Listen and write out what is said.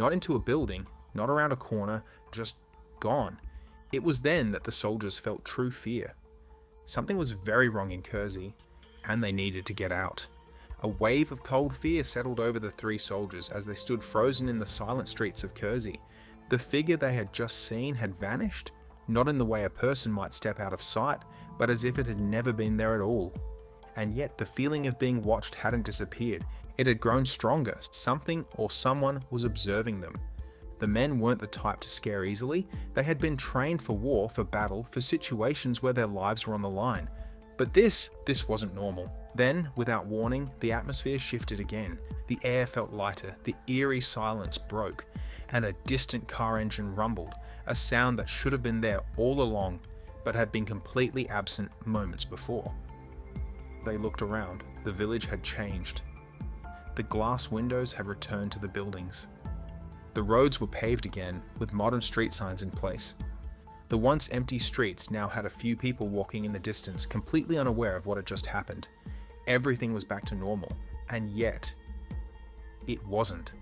Not into a building, not around a corner, just gone. It was then that the soldiers felt true fear. Something was very wrong in Kersey, and they needed to get out. A wave of cold fear settled over the three soldiers as they stood frozen in the silent streets of Kersey. The figure they had just seen had vanished, not in the way a person might step out of sight, but as if it had never been there at all. And yet the feeling of being watched hadn't disappeared. It had grown stronger. Something or someone was observing them. The men weren't the type to scare easily. They had been trained for war, for battle, for situations where their lives were on the line. But this wasn't normal. Then, without warning, the atmosphere shifted again. The air felt lighter, the eerie silence broke, and a distant car engine rumbled, a sound that should have been there all along, but had been completely absent moments before. They looked around. The village had changed. The glass windows had returned to the buildings. The roads were paved again, with modern street signs in place. The once empty streets now had a few people walking in the distance, completely unaware of what had just happened. Everything was back to normal, and yet, it wasn't.